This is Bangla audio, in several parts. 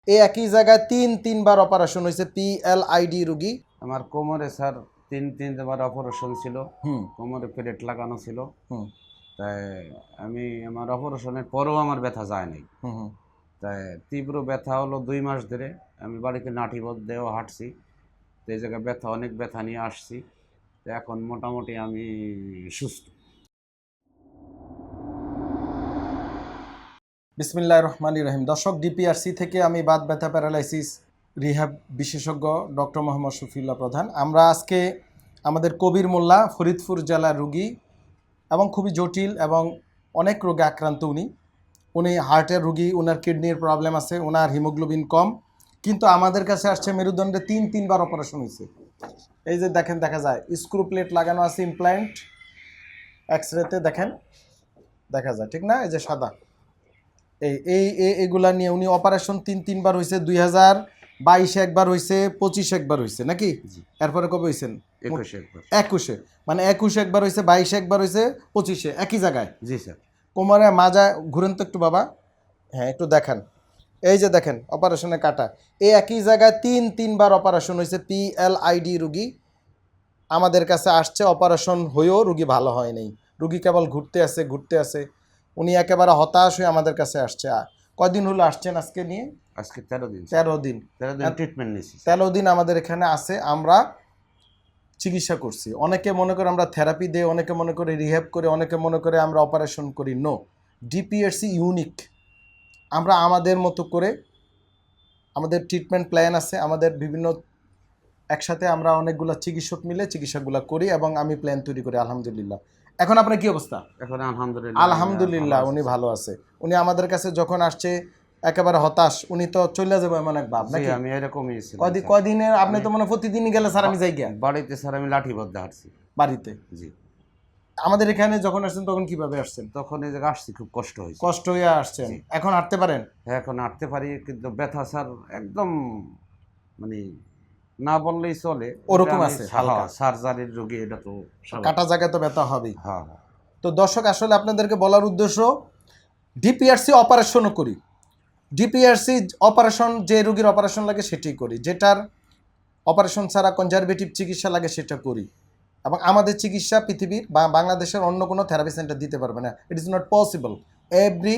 এই একই জায়গায় তিনবার অপারেশন হয়েছে PLID রোগী। আমার কোমরে স্যার তিনবার অপারেশন ছিল, কোমরে প্লেট লাগানো ছিল। তাই আমি আমার অপারেশনের পরেও আমার ব্যথা যায় নাই। তাই তীব্র ব্যথা হলো 2 মাস ধরে। আমি বাড়িতে নাঠি দিয়েও হাঁটছি, তো এই জায়গায় অনেক ব্যথা নিয়ে আসছি। তো এখন মোটামুটি আমি সুস্থ। বিসমিল্লাহির রহমানির রহিম। দর্শক, DPRC থেকে আমি বাত ব্যথা প্যারালাইসিস রিহ্যাব বিশেষজ্ঞ ডক্টর মোহাম্মদ শফিউল্লাহ প্রধান। আমরা আজকে আমাদের কবির মোল্লা, ফরিদপুর জেলার রুগী এবং খুবই জটিল এবং অনেক রোগে আক্রান্ত উনি হার্টের রুগী, ওনার কিডনির প্রবলেম আছে, ওনার হিমোগ্লোবিন কম, কিন্তু আমাদের কাছে আসছে মেরুদণ্ডে তিনবার অপারেশন হয়েছে। এই যে দেখেন, দেখা যায় স্ক্রু প্লেট লাগানো আছে, ইমপ্ল্যান্ট, এক্সরেতে দেখেন দেখা যায়, ঠিক না? এই যে সাদা, এগুলা নিয়ে উনি অপারেশন তিনবার হয়েছে। 2022 একবার হয়েছে, 25 একবার হয়েছে নাকি? এরপরে কবে হয়েছেন? 21 মানে 21 একবার হয়েছে, 22 একবার হয়েছে, 25 একই জায়গায়। জি স্যার। কোমরে মাজা ঘুরেন তো একটু বাবা, হ্যাঁ একটু দেখান। এই যে দেখেন অপারেশনে কাটা, এই একই জায়গায় তিনবার অপারেশন হয়েছে। PLID রুগী আমাদের কাছে আসছে, অপারেশন হয়েও রুগী ভালো হয় নাই, রুগী কেবল ঘুরতে আছে। উনি একেবারে হতাশ হয়ে আমাদের কাছে আসছে। কয়দিন হলো আসছেন আজকে নিয়ে? আজকে 13 দিন। 13 দিন ট্রিটমেন্ট নিয়েছি। 13 দিন আমাদের এখানে আছে, আমরা চিকিৎসা করছি। অনেকে মনে করে আমরা থেরাপি দিই, অনেকে মনে করে রিহ্যাব করে, অনেকে মনে করে আমরা অপারেশন করি। No, DPRC unique. আমরা আমাদের মতো করে, আমাদের ট্রিটমেন্ট প্ল্যান আছে, আমাদের বিভিন্ন একসাথে আমরা অনেকগুলো চিকিৎসক মিলে চিকিৎসাগুলো করি এবং আমি প্ল্যান তৈরি করি। আলহামদুলিল্লাহ। এখন আপনার কি অবস্থা? এখন আলহামদুলিল্লাহ উনি ভালো আছে। উনি আমাদের কাছে যখন আসছে একেবারে হতাশ, উনি তো চলে যাবে এমন এক ভাব নাকি? আমি এরকমই ছিলাম। কয়দিনে আপনি তো মনে প্রতিদিনই গেলে স্যার আমি যাই গিয়া বাড়িতে স্যার, আমি লাঠি বদ্ধ হাঁটছি বাড়িতে। জি। আমাদের এখানে যখন আসছেন তখন কিভাবে আসছেন? তখন এই জায়গায় আসছি, খুব কষ্ট হয়েছে। কষ্ট হয়ে আসছেন। এখন হাঁটতে পারেন? হ্যাঁ, এখন হাঁটতে পারি, কিন্তু ব্যথা স্যার একদম মানে না বললেই চলে, ওরকম আছে। সার্জারির রোগী, এটা তো কাটা জায়গায় তো ব্যথা হবেই। হ্যাঁ। তো দর্শক, আসলে আপনাদেরকে বলার উদ্দেশ্য, DPRC অপারেশনও করি। DPRC অপারেশন, যে রোগীর অপারেশন লাগে সেটাই করি, যেটার অপারেশন ছাড়া কনজারভেটিভ চিকিৎসা লাগে সেটা করি। এবং আমাদের চিকিৎসা পৃথিবীর বা বাংলাদেশের অন্য কোনো থেরাপি সেন্টার দিতে পারবে না। It is not possible. Every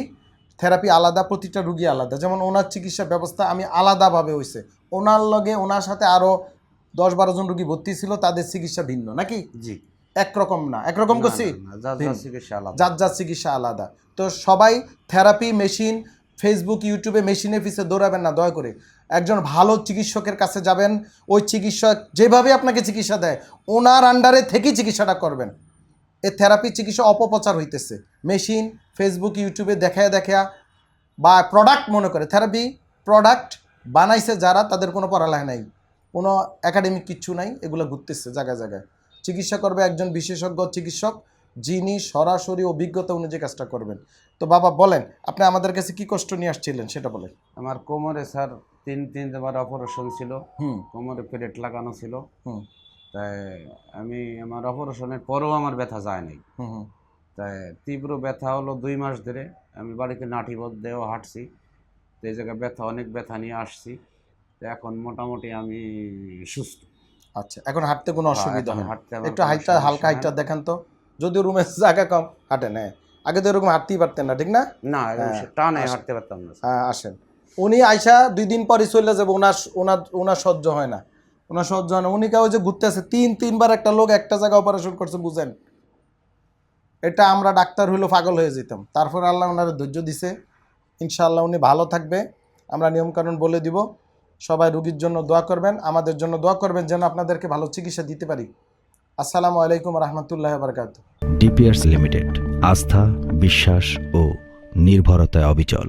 therapy আলাদা, প্রতিটা রুগী আলাদা। যেমন ওনার চিকিৎসা ব্যবস্থা আমি আলাদাভাবে হয়েছে, ওনার সাথে আরও 10-12 জন রুগী ভর্তি ছিল, তাদের চিকিৎসা ভিন্ন নাকি? জি। একরকম না, একরকম করছি, যার চিকিৎসা আলাদা। তো সবাই থেরাপি মেশিন, ফেসবুক ইউটিউবে মেশিনের পিছে দৌড়াবেন না, দয়া করে একজন ভালো চিকিৎসকের কাছে যাবেন। ওই চিকিৎসক যেভাবে আপনাকে চিকিৎসা দেয়, ওনার আন্ডারে থেকেই চিকিৎসাটা করবেন। এ থেরাপি চিকিৎসা অপপ্রচার হইতেছে, মেশিন, ফেসবুক ইউটিউবে দেখা বা প্রোডাক্ট মনে করে। থেরাপি প্রোডাক্ট বানাইছে যারা, তাদের কোনো পড়ালেখা নাই, কোনো একাডেমিক কিচ্ছু নাই, এগুলো ঘুরতেছে জায়গায় জায়গায়। চিকিৎসা করবে একজন বিশেষজ্ঞ চিকিৎসক, যিনি সরাসরি অভিজ্ঞতা অনুযায়ী কাজটা করবেন। তো বাবা বলেন, আপনি আমাদের কাছে কি কষ্ট নিয়ে আসছিলেন সেটা বলেন। আমার কোমরে স্যার তিনবার অপারেশন ছিল, কোমরে প্লেট লাগানো ছিল। তাই আমি আমার অপারেশনের পরেও আমার ব্যথা যায় নাই। তাই তীব্র ব্যথা হলো 2 মাস ধরে। আমি বাড়িতে নাঠি দিয়েও হাঁটছি, তো এই জায়গায় অনেক ব্যথা নিয়ে আসছি। তো এখন মোটামুটি আমি সুস্থ। আচ্ছা, এখন হাঁটতে কোনো অসুবিধা হয়? একটু হালকা হাইটটা দেখান তো, যদিও রুমের জায়গা কম, হাঁটেন। হ্যাঁ, আগে তো এরকম হাঁটতেই পারতেন না, ঠিক না? না, টানে হাঁটতে পারতাম না। হ্যাঁ, আসেন। উনি আইসা 2 দিন পরই চলে যাবে, ওনার সহ্য হয় না, উনি কেউ যে ঘুরতে আছে, তিনবার একটা লোক একটা জায়গায় অপারেশন করছে, বুঝেন? এটা আমরা ডাক্তার হইলেও পাগল হয়ে যেতাম। তারপর আল্লাহ ওনার ধৈর্য দিছে, ইনশাআল্লাহ উনি ভালো থাকবে। আমরা নিয়মকানুন বলে দিব, সবাই রুগীর জন্য দোয়া করবেন, আমাদের জন্য দোয়া করবেন, যেন আপনাদেরকে ভালো চিকিৎসা দিতে পারি। আসসালামু আলাইকুম রহমতুল্লাহ বারকাতুহু। DPRC লিমিটেড, আস্থা, বিশ্বাস ও নির্ভরতায় অবিচল।